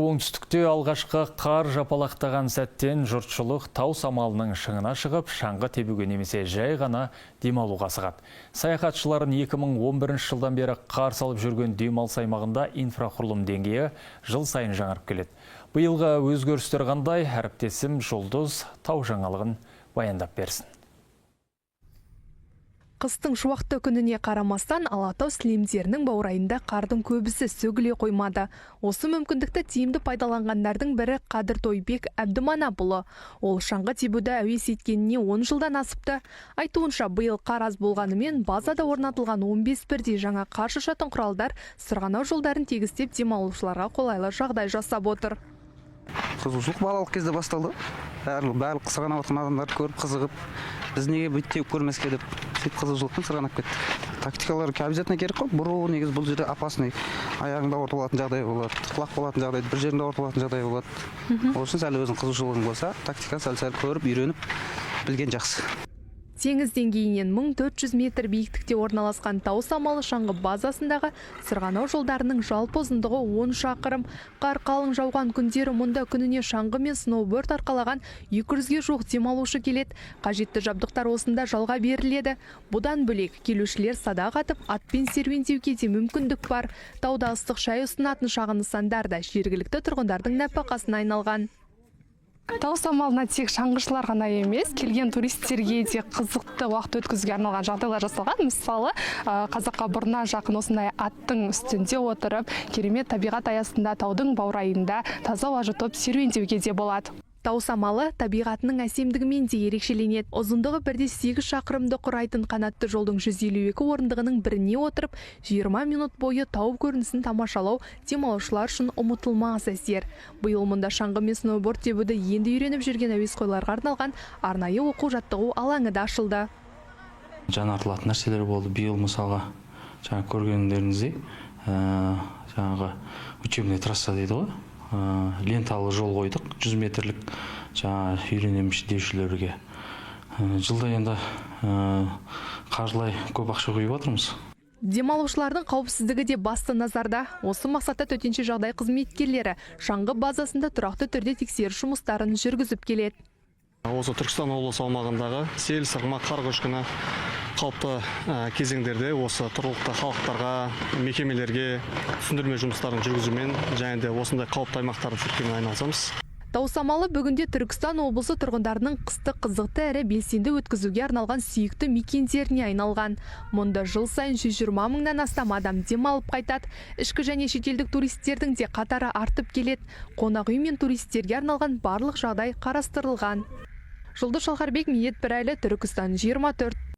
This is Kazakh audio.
оңтүстікте алғашқы қар жапалақтаған сәттен жұртшылық тау самалының шыңына шығып, шаңғы тебуге немесе жай ғана демалуға асығады. Саяхатшыларын 2011 жылдан бері қар салып жүрген демалыс аймағында инфрақұрылым деңгейі жыл сайын жаңарып келеді. Биылғы өзгерістер қандай? Әріптесім Жұлдыз тау жаңалығын баяндап берсін. Қыстың шуақты күніне қарамастан, Алатау сілемдерінің баурайында қардың көбісі сөгіле қоймады. Осы мүмкіндікті тиімді пайдаланғандардың бірі Қадыр Тойбек Әбдіманапұлы. Ол шаңғы тебуді әуес еткеніне 10 жылдан асыпты. Айтуынша, биыл қар аз болғанымен, базада орнатылған 15 бірдей жаңа қар шашатын құралдар сырғанау жолдарын тегістеп демалушыларға қолайлы жағдай жасап отыр. Қызығушылық балалық кезде басталды. Барлық сырғанап отырған адамдарды көріп қызығып, біз неге бүйтіп көрмеске деп сөйтіп қызығушылықпен сырғанап кеттік. Тактикалар обязательно керек қой. Бұру негізі бұл жерде опасный. Аяғыңда ауыртып алатын жағдай болады, құлап қалатын жағдай, бір жеріңде ауыртып алатын жағдай болады. Ол үшін сәл өзің қызығушылығың болса, тактика сәл көріп, үйреніп білген жақсы. Теңіз деңгейінен 1400 метр биіктікте орналасқан тау самалы шаңғы базасындағы сырғанау жолдарының жалпы ұзындығы 10 шақырым. Қар қалың жауған күндері мұнда күніне шаңғы мен сноуборд арқалаған 200-ге жуық демалушы келеді. Қажетті жабдықтар осында жалға беріледі. Бұдан бөлек келушілер садақ атып, атпен серуендеуге де мүмкіндік бар. Тауда ыстық шай ұсынатын шағын нысандар да жергілікті тұрғындардың нәпақасына айналған. Тау самалына тек шаңғышылар ғана емес, келген туристерге де қызықты уақыт өткізуге арналған жағдайлар жасалған. Мысалы, қазаққа бұрыннан жақын осындай аттың үстінде отырып, керемет табиғат аясында таудың баурайында таза ауа жұтып серуендеуге де болады. Тау самалы табиғатының әсемдігімен де ерекшеленеді. Ұзындығы 1,8 шақырымды құрайтын қанатты жолдың 152 орындығының біріне отырып, 20 минут бойы тау көрінісін тамашалау демалушылар үшін ұмытылмас әсер. Биыл мұнда шаңғы мен сноуборд тебуді енді үйреніп жүрген әуесқойларға арналған арнайы оқу жаттығу алаңы да ашылды. Жаңартылатын нәрселер болды. Биыл мысалға жаңа көргендеріңіздей, жаңағы учебный трасса дейді ғой. Ленталы жол қойдық, 100 метрлік жаңа үйренеміш деушілерге. Жылда енді қаржылай көп ақша құйып отырмыз. Демалушылардың қауіпсіздігі де басты назарда. Осы мақсатта төтенше жағдай қызметкерлері шаңғы базасында тұрақты түрде тексеріс жұмыстарын жүргізіп келеді. Осы Түркістан облысы аумағындағы сел, сырма, қар көшкіні қауіпті кезеңдерде осы тұрғылықты халықтарға, мекемелерге түсіндірме жұмыстарын жүргізумен және де осындай қауіпті аймақтарды тіркеумен айналысамыз. Тау самалы бүгінде Түркістан облысы тұрғындарының қысты қызықты әрі белсенді өткізуге арналған сүйікті мекендеріне айналған. Мұнда жыл сайын 120 мыңнан астам адам демалып қайтады. Ішкі және шетелдік туристердің де қатары артып келеді. Қонақ үй мен туристерге арналған барлық жағдай қарастырылған. Жұлдыз Шалқарбек, Медет Бірәлі, Түркістан 24.